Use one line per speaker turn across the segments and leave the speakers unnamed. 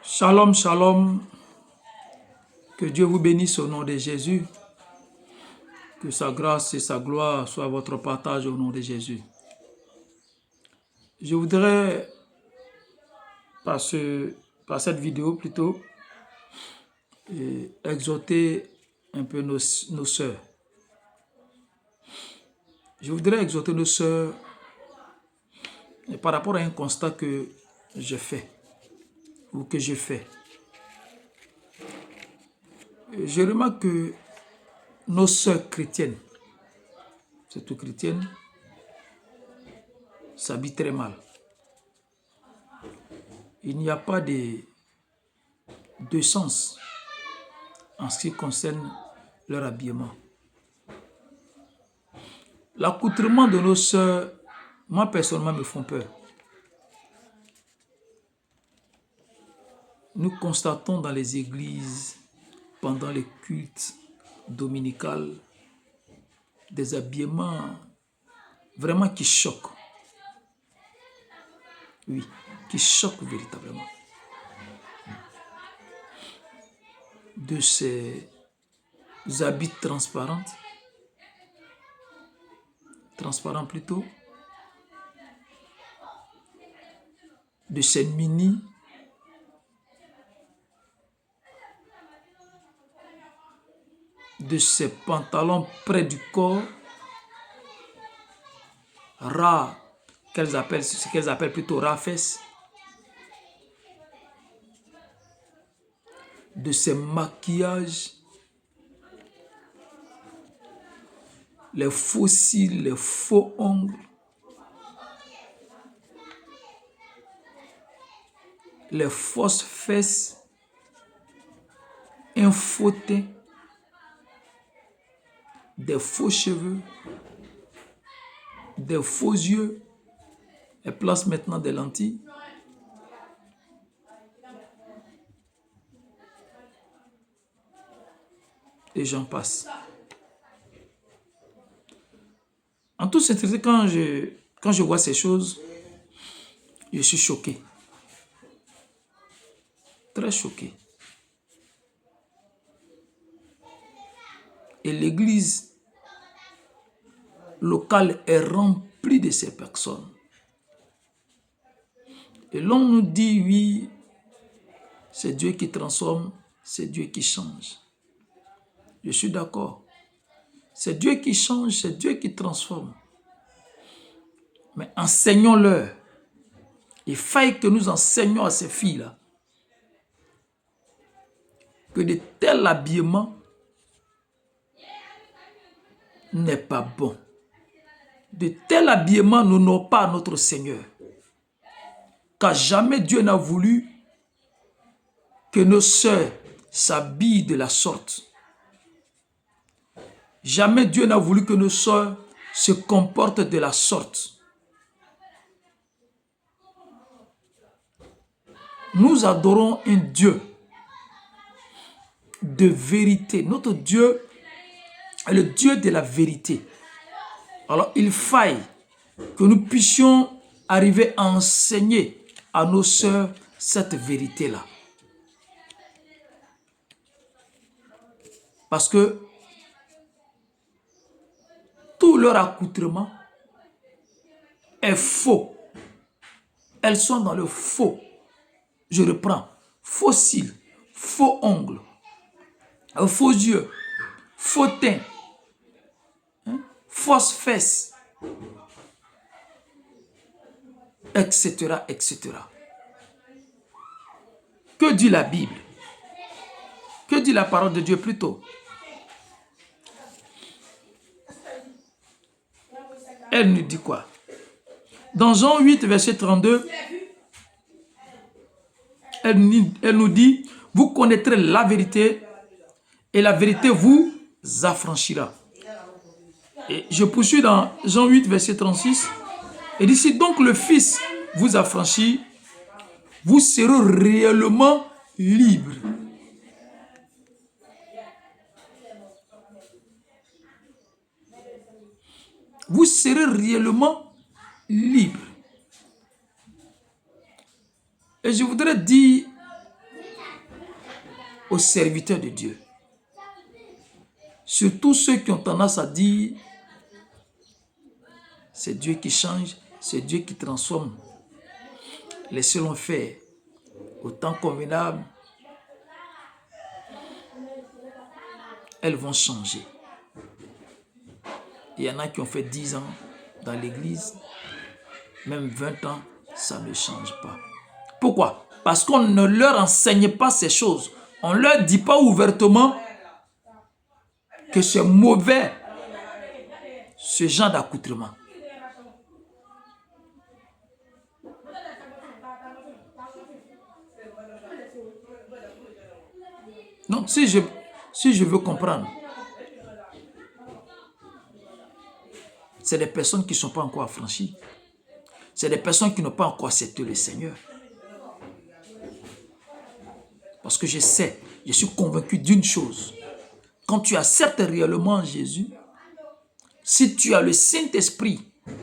Shalom, shalom. Que Dieu vous bénisse au nom de Jésus. Que sa grâce et sa gloire soient votre partage au nom de Jésus. Je voudrais, par cette vidéo plutôt, exhorter un peu nos sœurs. Je voudrais exhorter nos sœurs par rapport à un constat que je fais ou que j'ai fait. Je remarque que nos sœurs chrétiennes, surtout chrétiennes, s'habillent très mal. Il n'y a pas de sens en ce qui concerne leur habillement. L'accoutrement de nos sœurs, moi personnellement, me font peur. Nous constatons dans les églises, pendant les cultes dominicaux, des habillements vraiment qui choquent. Oui, qui choquent véritablement. De ces habits transparents plutôt, de ces mini, de ces pantalons près du corps, ras, ce qu'elles appellent plutôt ras-fesses, de ces maquillages, les faux cils, les faux ongles, les fausses fesses, un faux teint, des faux cheveux, des faux yeux. Elles placent maintenant des lentilles. Et j'en passe. En toute sincérité, quand je vois ces choses, je suis choqué. Très choqué. Et l'église locale est remplie de ces personnes. Et l'on nous dit, oui, c'est Dieu qui transforme, c'est Dieu qui change. Je suis d'accord. C'est Dieu qui change, c'est Dieu qui transforme. Mais enseignons-leur. Il faille que nous enseignions à ces filles-là que de tels habillements n'est pas bon. De tels habillements n'honorent pas notre Seigneur. Car jamais Dieu n'a voulu que nos sœurs s'habillent de la sorte. Jamais Dieu n'a voulu que nos sœurs se comportent de la sorte. Nous adorons un Dieu de vérité. Notre Dieu est le Dieu de la vérité. Alors il faille que nous puissions arriver à enseigner à nos sœurs cette vérité-là. Parce que tout leur accoutrement est faux. Elles sont dans le faux. Je reprends. Faux cils, faux ongles, faux yeux, faux teint, fausses fesses, etc., etc. Que dit la Bible? Que dit la parole de Dieu plutôt? Elle nous dit quoi? Dans Jean 8, verset 32, elle nous dit, vous connaîtrez la vérité et la vérité vous affranchira. Et je poursuis dans Jean 8, verset 36. Et dit, si donc le Fils vous affranchit, vous serez réellement libres. Vous serez réellement libres. Et je voudrais dire aux serviteurs de Dieu. Surtout ceux qui ont tendance à dire c'est Dieu qui change, c'est Dieu qui transforme. Laissez-le faire au temps convenable. Elles vont changer. Il y en a qui ont fait 10 ans dans l'église, même 20 ans, ça ne change pas. Pourquoi? Parce qu'on ne leur enseigne pas ces choses. On ne leur dit pas ouvertement que c'est mauvais, ce genre d'accoutrement. Donc, si je veux comprendre, c'est des personnes qui ne sont pas encore affranchies. C'est des personnes qui n'ont pas encore accepté le Seigneur. Parce que je sais, je suis convaincu d'une chose. Quand tu acceptes réellement Jésus, si tu as le Saint-Esprit, tu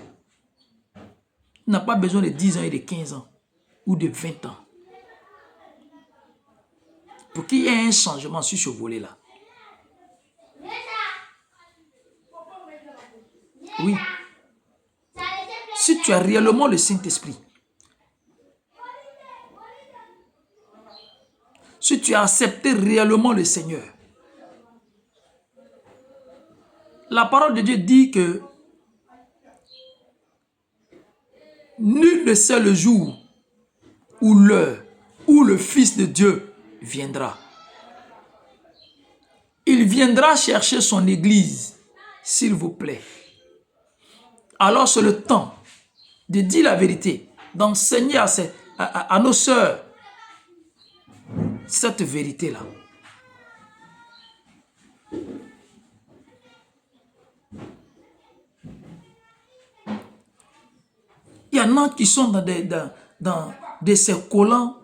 n'as pas besoin de 10 ans et de 15 ans ou de 20 ans pour qu'il y ait un changement sur ce volet-là. Oui. Si tu as réellement le Saint-Esprit, si tu as accepté réellement le Seigneur, la parole de Dieu dit que nul ne sait le jour ou l'heure où le Fils de Dieu viendra. Il viendra chercher son église, s'il vous plaît. Alors c'est le temps de dire la vérité, d'enseigner à nos sœurs cette vérité-là. Il y en a qui sont dans des collants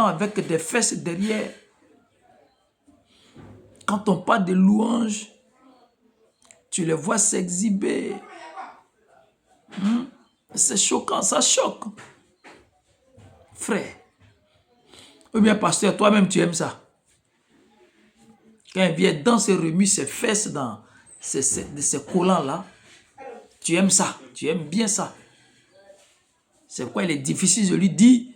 avec des fesses derrière. Quand on parle de louanges, tu les vois s'exhiber. C'est choquant, ça choque. Frère. Ou bien, pasteur, toi-même, tu aimes ça. Quand il vient danser et remue ses fesses dans ces collants-là, tu aimes ça. Tu aimes bien ça. C'est pourquoi il est difficile de lui dire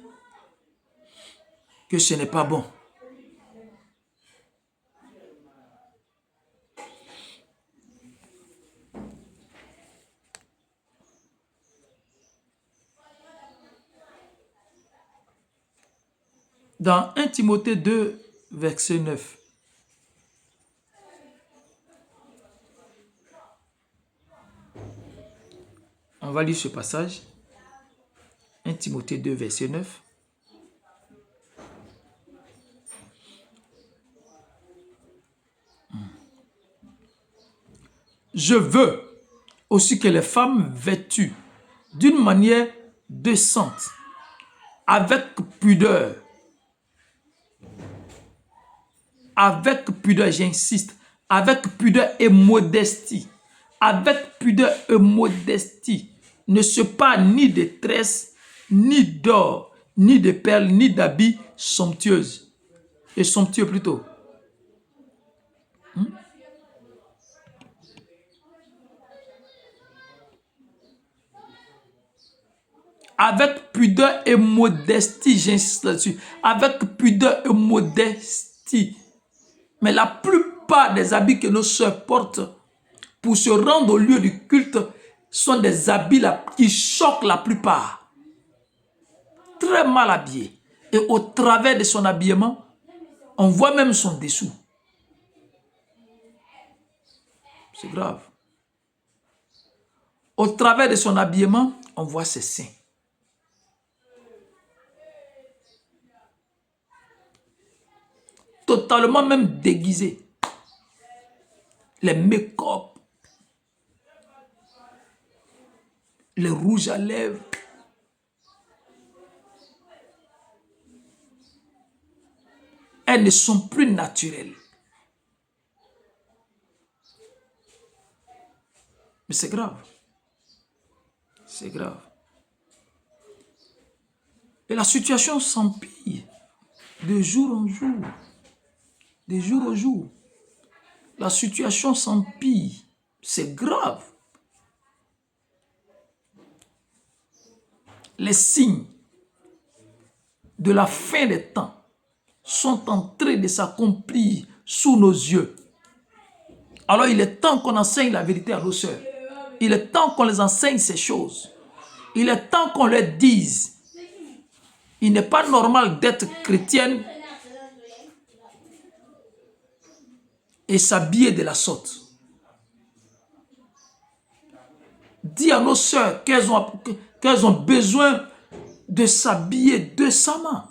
que ce n'est pas bon. Dans 1 Timothée 2, verset 9. On va lire ce passage. 1 Timothée 2, verset 9. Je veux aussi que les femmes vêtues d'une manière décente, avec pudeur, j'insiste, avec pudeur et modestie, ne se parle ni de tresses, ni d'or, ni de perles, ni d'habits somptueux plutôt. Avec pudeur et modestie, j'insiste là-dessus, avec pudeur et modestie. Mais la plupart des habits que nos sœurs portent pour se rendre au lieu du culte sont des habits qui choquent la plupart. Très mal habillés. Et au travers de son habillement, on voit même son dessous. C'est grave. Au travers de son habillement, on voit ses seins. Totalement même déguisés. Les make-up, les rouges à lèvres. Elles ne sont plus naturelles. Mais c'est grave. C'est grave. Et la situation s'empire. de jour en jour, de jour au jour. La situation s'empire, c'est grave. Les signes de la fin des temps sont en train de s'accomplir sous nos yeux. Alors il est temps qu'on enseigne la vérité à nos sœurs. Il est temps qu'on les enseigne ces choses. Il est temps qu'on leur dise. Il n'est pas normal d'être chrétienne et s'habiller de la sorte. Dis à nos sœurs qu'elles ont besoin de s'habiller décemment.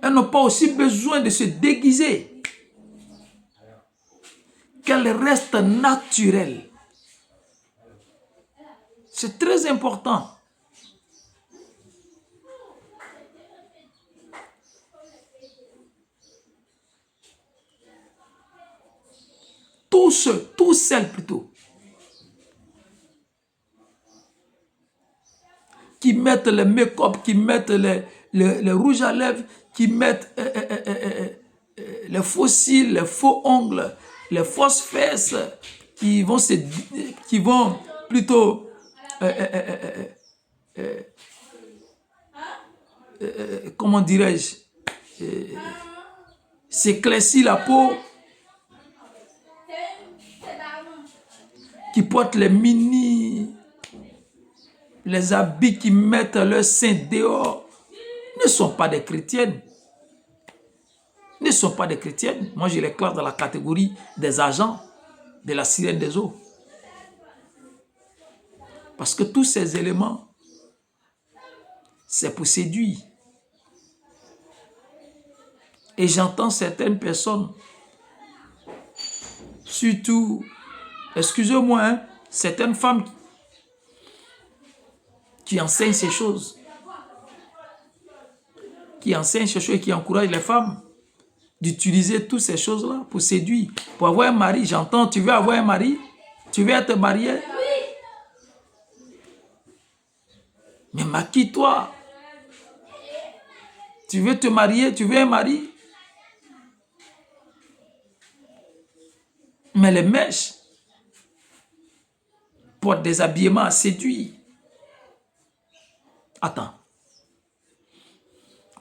Elles n'ont pas aussi besoin de se déguiser. Qu'elles restent naturelles. C'est très important. Tous celles plutôt, qui mettent le make-up, qui mettent le rouge à lèvres, qui mettent les faux cils, les faux ongles, les fausses fesses, qui vont plutôt comment dirais-je, s'éclaircir la peau, qui portent les les habits, qui mettent leurs seins dehors, ne sont pas des chrétiennes. Ne sont pas des chrétiennes. Moi, je les classe dans la catégorie des agents de la sirène des eaux. Parce que tous ces éléments, c'est pour séduire. Et j'entends certaines personnes, surtout, excusez-moi, hein, certaines femmes qui enseignent ces choses, qui encouragent les femmes d'utiliser toutes ces choses-là pour séduire, pour avoir un mari. J'entends, tu veux avoir un mari? Tu veux être marié? Mais maquille-toi. Tu veux te marier? Tu veux un mari? Mais les mèches portent des habillements à séduire. Attends.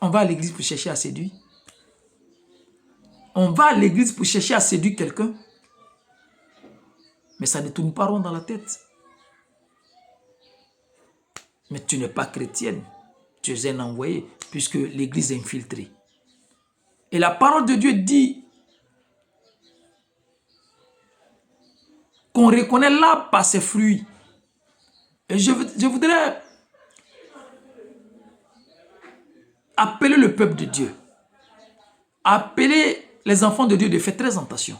On va à l'église pour chercher à séduire? On va à l'église pour chercher à séduire quelqu'un? Mais ça ne tourne pas rond dans la tête. Mais tu n'es pas chrétienne. Tu es un envoyé, puisque l'église est infiltrée. Et la parole de Dieu dit qu'on reconnaît l'arbre par ses fruits. Et je voudrais appeler le peuple de Dieu, appeler les enfants de Dieu de faire très attention,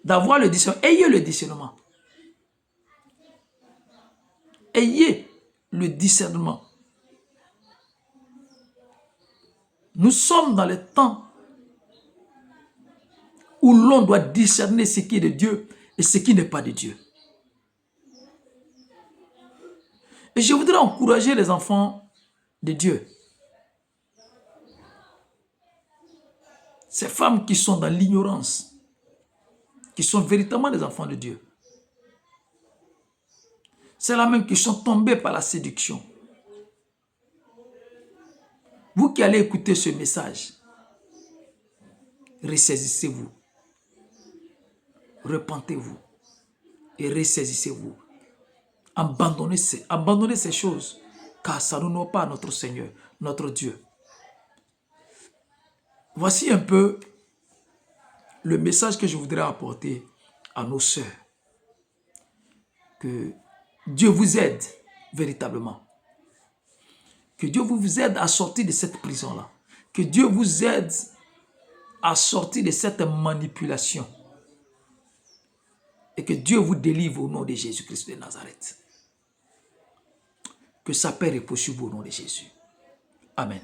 d'avoir le discernement. Ayez le discernement. Ayez le discernement. Nous sommes dans le temps où l'on doit discerner ce qui est de Dieu et ce qui n'est pas de Dieu. Et je voudrais encourager les enfants de Dieu. Ces femmes qui sont dans l'ignorance, qui sont véritablement des enfants de Dieu. C'est là même qui sont tombés par la séduction. Vous qui allez écouter ce message, ressaisissez-vous. Repentez-vous et ressaisissez-vous. Abandonnez ces choses, car ça n'honore pas notre Seigneur, notre Dieu. Voici un peu le message que je voudrais apporter à nos sœurs. Que Dieu vous aide véritablement. Que Dieu vous aide à sortir de cette prison-là. Que Dieu vous aide à sortir de cette manipulation. Et que Dieu vous délivre au nom de Jésus-Christ de Nazareth. Que sa paix repose sur vous au nom de Jésus. Amen.